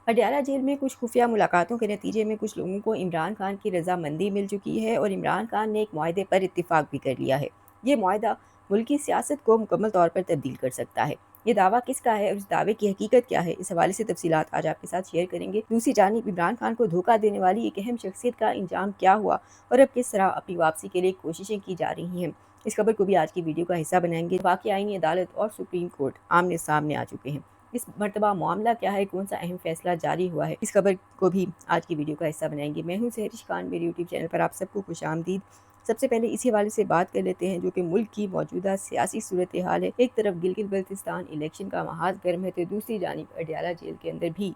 Patiala jail में कुछ खुफिया मुलाकातों के नतीजे में कुछ लोगों को इमरान खान की रजामंदी मिल चुकी है और इमरान खान ने एक मुआहदे पर इत्तेफाक भी कर लिया है। ये मुआहदा मुल्क की सियासत को मुकम्मल तौर पर तब्दील कर सकता है। ये दावा किसका है और इस दावे की हकीकत क्या है, इस हवाले से तफसीलात आज आपके साथ शेयर करेंगे। दूसरी जानिब इमरान खान को धोखा देने वाली एक अहम शख्सियत का इंजाम क्या हुआ और अब किस तरह अपनी वापसी के लिए कोशिशें की जा रही हैं, इस खबर को भी आज की वीडियो का हिस्सा बनाएंगे। वाकई आईनी अदालत और सुप्रीम कोर्ट आमने सामने आ चुके हैं। इस मरतबा मामला क्या है, कौन सा अहम फैसला जारी हुआ है, इस खबर को भी आज की वीडियो का हिस्सा बनाएंगे। मैं हूं सहरिश खान, मेरे यूट्यूब चैनल पर आप सबको खुशामदीद। सबसे पहले इसी हवाले से बात कर लेते हैं जो कि मुल्क की मौजूदा सियासी सूरत हाल है। एक तरफ गिलगित बल्तिस्तान इलेक्शन का महाज गर्म है तो दूसरी जानिब अडयाला जेल के अंदर भी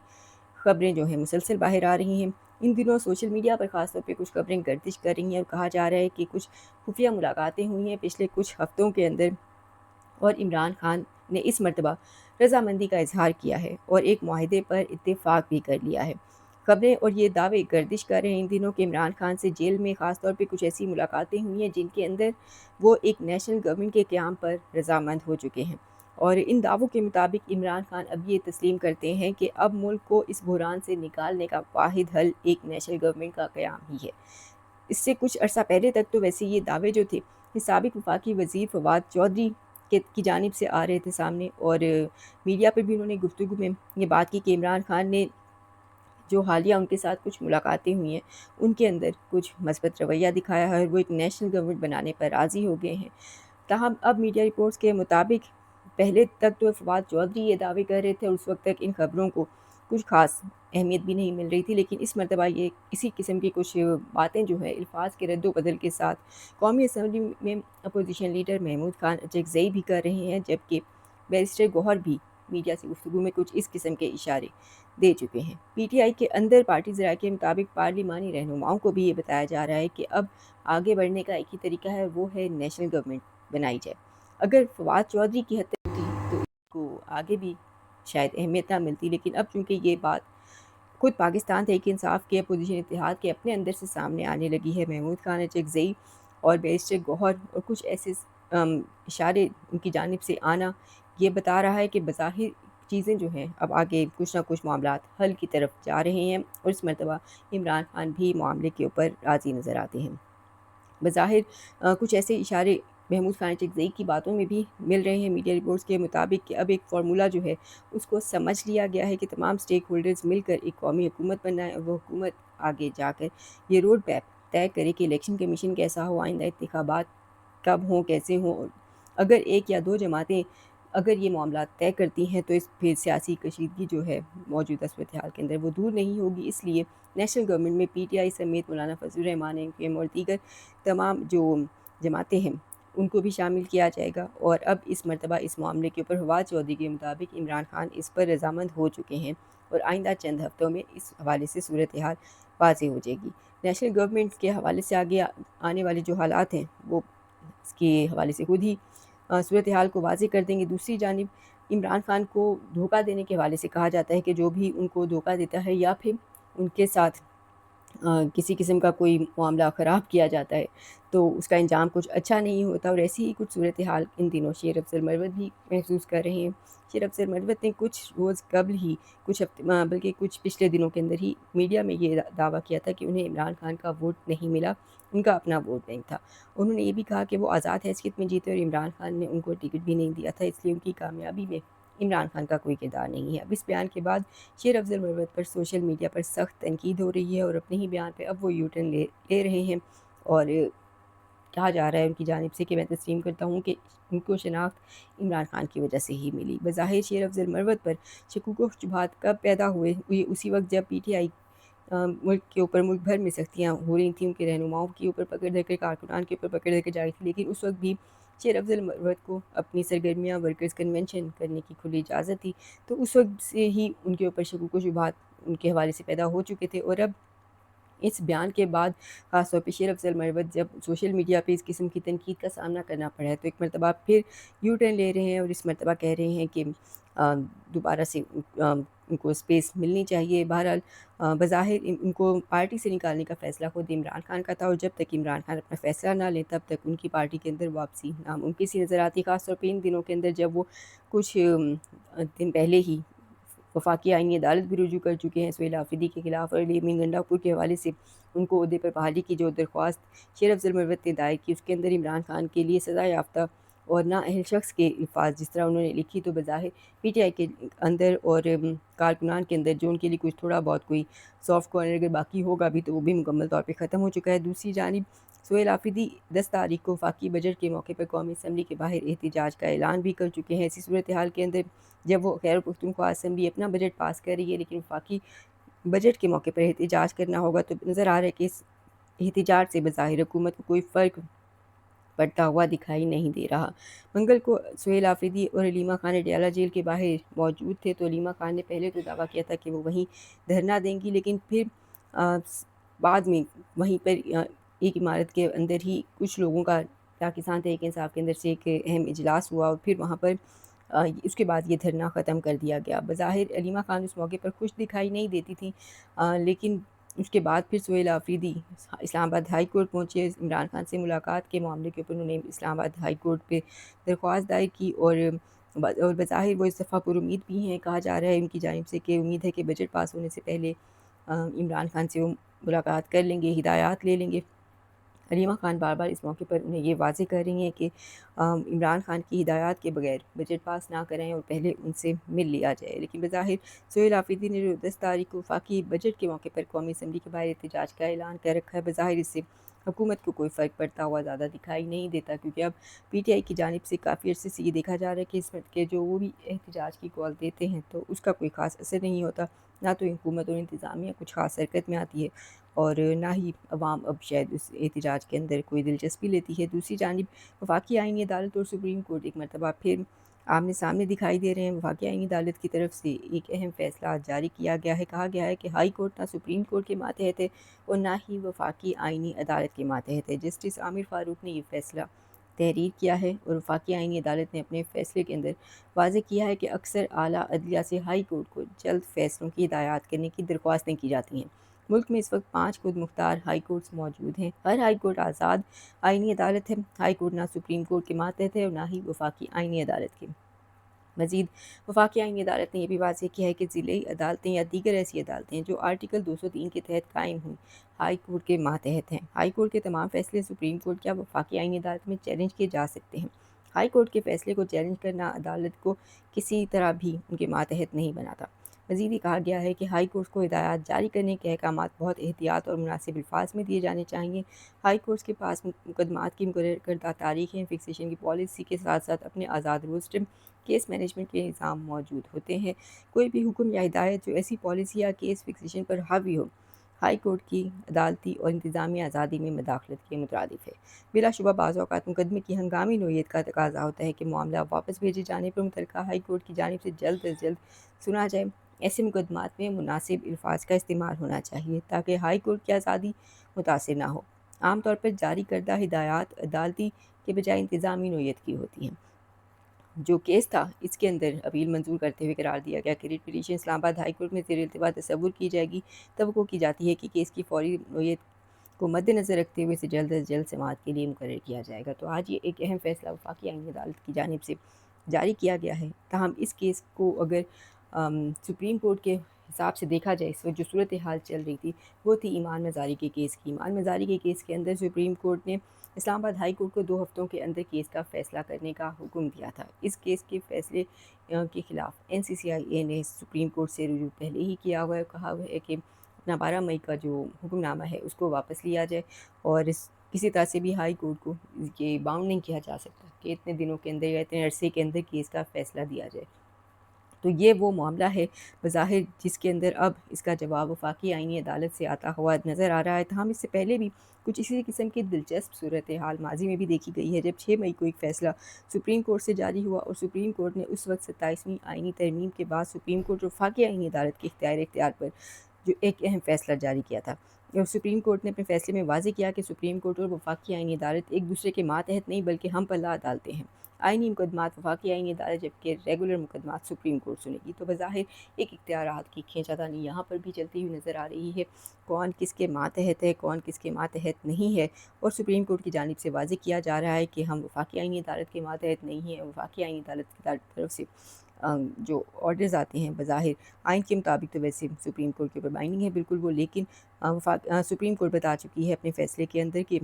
खबरें जो हैं मुसलसल बाहर आ रही हैं। इन दिनों सोशल मीडिया पर खासतौर पे कुछ खबरें गर्दिश कर रही हैं और कहा जा रहा है कि कुछ खुफिया मुलाकातें हुई हैं पिछले कुछ हफ्तों के अंदर और इमरान खान ने इस मरतबा रजामंदी का इजहार किया है और एक मुआहदे पर इत्तेफाक भी कर लिया है। खबरें और ये दावे गर्दिश कर रहे हैं इन दिनों के इमरान खान से जेल में ख़ास तौर पे कुछ ऐसी मुलाकातें हुई हैं जिनके अंदर वो एक नेशनल गवर्नमेंट के क़याम पर रजामंद हो चुके हैं। और इन दावों के मुताबिक इमरान खान अब ये तस्लीम करते हैं कि अब मुल्क को इस बहरान से निकालने का वाहिद हल एक नेशनल गवर्नमेंट का क़याम ही है। इससे कुछ अरसा पहले तक तो वैसे ये दावे जो थे ये साबिक वफाकी वज़ीर फवाद चौधरी की जानिब से आ रहे थे सामने, और मीडिया पर भी उन्होंने गुफ्तगू में ये बात की कि इमरान खान ने जो हालिया उनके साथ कुछ मुलाकातें हुई हैं उनके अंदर कुछ मस्बत रवैया दिखाया है और वो एक नेशनल गवर्नमेंट बनाने पर राज़ी हो गए हैं। ताहम अब मीडिया रिपोर्ट्स के मुताबिक पहले तक तो फवाद चौधरी ये दावे कर रहे थे और उस वक्त तक इन खबरों को कुछ खास अहमियत भी नहीं मिल रही थी, लेकिन इस मरतबा ये इसी किस्म की कुछ बातें जो है अल्फाज के रद्द बदल के साथ कौमी असम्बली में अपोजिशन लीडर महमूद खान अचकज़ई भी कर रहे हैं, जबकि बैरिस्टर गौहर भी मीडिया से गुफ्तगू में कुछ इस किस्म के इशारे दे चुके हैं। पीटीआई के अंदर पार्टी ज़राए के मुताबिक पार्लिमानी रहनुमाओं को भी ये बताया जा रहा है कि अब आगे बढ़ने का एक ही तरीका है, वो है नेशनल गवर्नमेंट बनाई जाए। अगर फवाद चौधरी की हत्या होती तो इसको आगे भी शायद अहमियत ना मिलती, लेकिन अब चूँकि ये बात खुद पाकिस्तान तहरीक इंसाफ के अपोजिशन इत्तेहाद के अपने अंदर से सामने आने लगी है, महमूद खान अचकज़ई और बैरिस्टर गौहर और कुछ ऐसे इशारे उनकी जानिब से आना ये बता रहा है कि बज़ाहिर चीज़ें जो हैं अब आगे कुछ ना कुछ मामलात हल की तरफ जा रहे हैं और इस मरतबा इमरान खान भी मामले के ऊपर राज़ी नज़र आते हैं। बज़ाहिर कुछ ऐसे इशारे महमूद खान अचकज़ई की बातों में भी मिल रहे हैं मीडिया रिपोर्ट्स के मुताबिक कि अब एक फ़ॉर्मूला जो है उसको समझ लिया गया है कि तमाम स्टेक होल्डर्स मिलकर एक कौमी हुकूमत बनाएं और वो हुकूमत आगे जाकर ये रोड मैप तय करे कि इलेक्शन कमीशन कैसा हो, आइंदा इंतखाबात कब हों, कैसे हों। अगर एक या दो जमातें अगर ये मामला तय करती हैं तो इस फिर सियासी कशीदगी जो है मौजूदा सूरत हाल के अंदर वो दूर नहीं होगी। इसलिए नेशनल गवर्नमेंट में पीटीआई समेत मौलाना फजल रहमान एम और दीगर तमाम जो जमातें हैं उनको भी शामिल किया जाएगा। और अब इस मरतबा इस मामले के ऊपर फवाद चौधरी के मुताबिक इमरान खान इस पर रजामंद हो चुके हैं और आइंदा चंद हफ्तों में इस हवाले से सूरत हाल वाज़ेह हो जाएगी। नेशनल गवर्नमेंट के हवाले से आगे आने वाले जो हालात हैं वो इसके हवाले से खुद ही सूरत हाल को वाज़ेह कर देंगे। दूसरी जानिब इमरान खान को धोखा देने के हवाले से कहा जाता है कि जो भी उनको धोखा देता है या फिर उनके साथ किसी किस्म का कोई मामला ख़राब किया जाता है तो उसका अंजाम कुछ अच्छा नहीं होता, और ऐसी ही कुछ सूरत हाल इन दिनों शेर अफजल मरवत भी महसूस कर रहे हैं। शेर अफजल मरवत ने कुछ रोज़ कबल ही कुछ हफ्ते बल्कि कुछ पिछले दिनों के अंदर ही मीडिया में ये दावा किया था कि उन्हें इमरान खान का वोट नहीं मिला, उनका अपना वोट बैंक था। उन्होंने ये भी कहा कि वो आज़ाद हैसियत में जीते और इमरान खान ने उनको टिकट भी नहीं दिया था, इसलिए उनकी कामयाबी में इमरान खान का कोई किरदार नहीं है। अब इस बयान के बाद शेर अफजल मरवत पर सोशल मीडिया पर सख्त तनकीद हो रही है और अपने ही बयान पे अब वो यू टर्न ले रहे हैं। और कहा जा रहा है उनकी जानिब से कि मैं तस्लीम करता हूँ कि उनको शनाख्त इमरान खान की वजह से ही मिली। बज़ाहिर शेर अफजल मरवत पर शकूक व शुबहात कब पैदा हुए उसी वक्त जब पीटीआई मुल्क के ऊपर मुल्क भर में सख्तियाँ हो रही थी, उनके रहनुमाओं के ऊपर पकड़ धर कर, कारकुनान के ऊपर पकड़ धर कर जा रही थी, लेकिन उस वक्त भी शेर अफजल मरवत को अपनी सरगर्मियाँ वर्कर्स कन्वेंशन करने की खुली इजाज़त थी। तो उस वक्त से ही उनके ऊपर शकूक व शुबहात उनके हवाले से पैदा हो चुके थे। और अब इस बयान के बाद ख़ास तौर पे शेर अफजल मरवत जब सोशल मीडिया पे इस किस्म की तनकीद का सामना करना पड़ा है तो एक मरतबा फिर यू टर्न ले रहे हैं और इस मरतबा कह रहे हैं कि दोबारा से उनको स्पेस मिलनी चाहिए। बहरहाल बज़ाहिर उनको पार्टी से निकालने का फ़ैसला खुद इमरान खान का था और जब तक इमरान खान अपना फ़ैसला ना लें तब तक उनकी पार्टी के अंदर वापसी नामुमकिन सी नज़र आती है। ख़ास तौर पे इन दिनों के अंदर जब वो कुछ दिन पहले ही वफाकी आईनी अदालत भी रुजू कर चुके हैं सुहेल आफरीदी के खिलाफ, और अली अमीन गंडापुर के हवाले से उनको ओहदे पर बहाली की जो दरख्वास्त शेर अफजल मरवत ने दायर की, उसके अंदर इमरान खान के लिए सज़ा याफ्ता और नाअहल शख्स के अल्फाज जिस तरह उन्होंने लिखी, तो बज़ाहिर पीटीआई के अंदर और कारकुनान के अंदर जो उनके लिए कुछ थोड़ा बहुत कोई सॉफ्ट कॉर्नर अगर बाकी होगा भी तो वो भी मुकम्मल तौर पे ख़त्म हो चुका है। दूसरी जानिब सुहेल आफरीदी 10 तारीख को वफाकी बजट के मौके पर कौमी असम्बली के बाहर एहतजाज का ऐलान भी कर चुके हैं। ऐसी सूरत हाल के अंदर जब वो खैबर पख्तूनख्वा असम्बली अपना बजट पास कर रही है, लेकिन वफाकी बजट के मौके पर एहतजाज करना होगा, तो नज़र आ रहा है कि इस एहतजाज से बज़ाहिर हुकूमत को कोई फ़र्क पड़ता हुआ दिखाई नहीं दे रहा। मंगल को सुहेल आफरीदी और हलीमा खान अडयाला जेल के बाहर मौजूद थे, तो हलीमा खान ने पहले तो दावा किया था कि वो वहीं धरना देंगी, लेकिन फिर बाद में वहीं पर एक इमारत के अंदर ही कुछ लोगों का पाकिस्तान तहरीक इंसाफ के अंदर से एक अहम इजलास हुआ, और फिर वहाँ पर उसके बाद ये धरना ख़त्म कर दिया गया। बज़ाहिर हलीमा खान उस मौके पर खुश दिखाई नहीं देती थी, लेकिन उसके बाद फिर सुहेल आफरीदी इस्लामाबाद हाई कोर्ट पहुँचे। इमरान खान से मुलाकात के मामले के ऊपर उन्होंने इस्लामाबाद हाई कोर्ट पे दरख्वास्त दायर की, और बज़ाहिर वो इस दफ़ा पुरुमीद भी हैं। कहा जा रहा है उनकी जानिब से कि उम्मीद है कि बजट पास होने से पहले इमरान खान से वो मुलाकात कर लेंगे, हिदायत ले लेंगे। हलीमा खान बार बार इस मौके पर उन्हें ये वाज़ेह कर रही हैं कि इमरान खान की हिदायत के बगैर बजट पास ना करें और पहले उनसे मिल लिया जाए। लेकिन बज़ाहिर सुहेल आफरीदी ने जो 10 तारीख को वफाकी बजट के मौके पर कौमी असम्बली के बाहर एहतजाज का ऐलान कर रखा है, बज़ाहिर इससे हुकूमत को कोई फ़र्क पड़ता हुआ ज़्यादा दिखाई नहीं देता, क्योंकि अब पीटीआई की जानिब से काफ़ी अर्से से ये देखा जा रहा है कि इस वक्त के जो वो भी एहतजाज की कॉल देते हैं तो उसका कोई ख़ास असर नहीं होता, ना तो हुकूमत और इंतज़ामिया कुछ ख़ास हरकत में आती है, और ना ही अवाम अब शायद उस एहतजाज के अंदर कोई दिलचस्पी लेती है। दूसरी जानिब वफाकी आईनी अदालत और सुप्रीम कोर्ट एक मरतबा फिर आमने सामने दिखाई दे रहे हैं। वफाकी आईनी अदालत की तरफ से एक अहम फ़ैसला जारी किया गया है। कहा गया है कि हाई कोर्ट ना सुप्रीम कोर्ट के मातहत है और ना ही वफाकी आईनी अदालत के मातहत है। जस्टिस आमिर फ़ारूक ने यह फ़ैसला तहरीर किया है, और वफाकी आईनी अदालत ने अपने फ़ैसले के अंदर वाज़ेह किया है कि अक्सर आला अदलिया से हाई कोर्ट को जल्द फ़ैसलों की हिदायत करने की दरख्वास्तें की जाती हैं। मुल्क में इस वक्त 5 खुद मुख्तार हाई कोर्ट्स मौजूद हैं। हर हाई कोर्ट आज़ाद आईनी अदालत है। हाई कोर्ट ना सुप्रीम कोर्ट के मातहत है और ना ही वफाकी आईनी अदालत के। मज़ीद वफाकी आईनी अदालत ने यह भी वाज़ेह किया है कि ज़िली अदालतें या दीगर ऐसी अदालतें जो आर्टिकल 203 के तहत कायम हुई हाई कोर्ट के मातहत हैं। हाई कोर्ट के तमाम फ़ैसले सुप्रीम कोर्ट या वफाकी आईनी अदालत में चैलेंज किए जा सकते हैं। हाई कोर्ट के फ़ैसले को चैलेंज करना अदालत को किसी तरह भी उनके मातहत नहीं बनाता। मज़ीद ये कहा गया है कि हाई कोर्ट को हिदायत जारी करने के अहकामात बहुत एहतियात और मुनासिब अल्फाज में दिए जाने चाहिए। हाई कोर्ट के पास मुकदमात की मुकर्रर करदा तारीखें, फिक्सेशन की पॉलिसी के साथ साथ अपने आज़ाद रोस्टर केस मैनेजमेंट के निज़ाम मौजूद होते हैं। कोई भी हुक्म या हिदायत जो ऐसी पॉलिसी या केस फिक्सेशन पर हावी हो, हाई कोर्ट की अदालती और इंतज़ामी आज़ादी में मदाखलत के मुतरादिफ है। बिलाशुबा बाज़ औक़ात मुकदमे की हंगामी नोयत का तकाज़ा होता है कि मामला वापस भेजे जाने पर मुतल्लिका हाई कोर्ट की जानिब से जल्द अज़ जल्द सुना जाए। ऐसे मुकदमात में मुनासिब अल्फाज का इस्तेमाल होना चाहिए ताकि हाई कोर्ट की आज़ादी मुतासिर ना हो। आम तौर पर जारी करदा हिदायत अदालती के बजाय इंतज़ामी नोयत की होती हैं। जो केस था इसके अंदर अपील मंजूर करते हुए करार दिया गया कि writ petition Islamabad high court में ज़ेर इल्तिवा तसव्वुर की जाएगी। तवक्को की जाती है कि केस की फौरी नोयत को मद्देनज़र रखते हुए इसे जल्द अज़ जल्द समाअत के लिए मुकर्रर किया जाएगा। तो आज ये एक अहम फ़ैसला वफाकी आईनी अदालत की जानिब से जारी किया गया है। ताहम इस केस को अगर सुप्रीम कोर्ट के हिसाब से देखा जाए, इस वक्त जो सूरत हाल चल रही थी वो थी ईमान मज़ारी के केस की। ईमान मज़ारी के केस के अंदर सुप्रीम कोर्ट ने इस्लामाबाद हाई कोर्ट को 2 हफ़्तों के अंदर केस का फ़ैसला करने का हुक्म दिया था। इस केस के फ़ैसले के ख़िलाफ़ NCCIA ने सुप्रीम कोर्ट से रुजू पहले ही किया हुआ है। कहा हुआ है कि अपना 12 मई का जो हुक्मनामा है उसको वापस लिया जाए, और किसी तरह से भी हाई कोर्ट को ये बाउंड नहीं किया जा सकता कि इतने दिनों के अंदर या इतने अरसे के अंदर केस का फ़ैसला दिया जाए। तो ये वो मामला है बज़ाहिर जिसके अंदर अब इसका जवाब वफाकी आईनी अदालत से आता हुआ नज़र आ रहा है। हम इससे पहले भी कुछ इसी किस्म की दिलचस्प सूरत हाल माजी में भी देखी गई है, जब 6 मई को एक फ़ैसला सुप्रीम कोर्ट से जारी हुआ और सुप्रीम कोर्ट ने उस वक्त 27वीं आईनी तरमीम के बाद सुप्रीम कोर्ट और वफाकी आईनी अदालत के इख्तियार पर जो एक अहम फ़ैसला जारी किया था। और सुप्रीम कोर्ट ने अपने फ़ैसले में वाज़ेह किया कि सुप्रीम कोर्ट और वफाकी आईनी अदालत एक दूसरे के मातहत नहीं बल्कि हम पल्ला अदालतें हैं। आईनी मुकदमात वफाकी आईनी अदालत जबकि रेगुलर मुकदमात सुप्रीम कोर्ट सुनेगी। तो बज़ाहिर एक इख्तियारात की खींचातानी यहाँ पर भी चलती हुई नज़र आ रही है। कौन किसके मातहत है, कौन किसके मातहत नहीं है, और सुप्रीम कोर्ट की जानिब से वाज़ेह किया जा रहा है कि हम वफाकी आईनी अदालत के मातहत नहीं हैं। वफाकी आईनी अदालत की तरफ से جو آرڈرز آتے ہیں بظاہر آئین کے مطابق تو ویسے سپریم کورٹ کے اوپر بائنڈنگ ہے بالکل وہ، لیکن سپریم کورٹ بتا چکی ہے اپنے فیصلے کے اندر کہ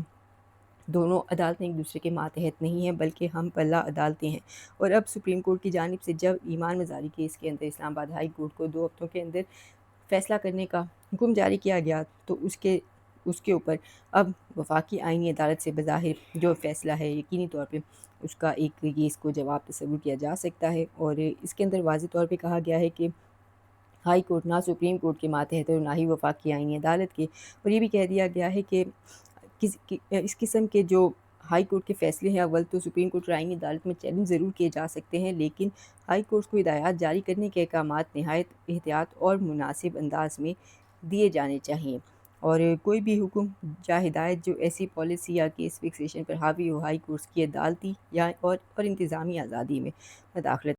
دونوں عدالتیں ایک دوسرے کے ماتحت نہیں ہیں بلکہ ہم پلہ عدالتیں ہیں۔ اور اب سپریم کورٹ کی جانب سے جب ایمان مزاری کیس کے اندر اسلام آباد ہائی کورٹ کو 2 ہفتوں کے اندر فیصلہ کرنے کا حکم جاری کیا گیا، تو اس کے اوپر اب وفاقی آئینی عدالت سے بظاہر جو فیصلہ ہے یقینی طور پہ اس کا ایک یہ اس کو جواب تصور کیا جا سکتا ہے، اور اس کے اندر واضح طور پہ کہا گیا ہے کہ ہائی کورٹ نہ سپریم کورٹ کے ماتحت ہے اور نہ ہی وفاقی آئینی عدالت کے، اور یہ بھی کہہ دیا گیا ہے کہ اس قسم کے جو ہائی کورٹ کے فیصلے ہیں اول تو سپریم کورٹ اور آئینی عدالت میں چیلنج ضرور کیے جا سکتے ہیں، لیکن ہائی کورٹ کو ہدایات جاری کرنے کے احکامات نہایت احتیاط اور مناسب انداز میں دیے جانے چاہئیں، اور کوئی بھی حکم یا ہدایت جو ایسی پالیسی یا کیس فکسیشن پر حاوی ہو ہائی کورٹس کی عدالتی یا اور انتظامی آزادی میں مداخلت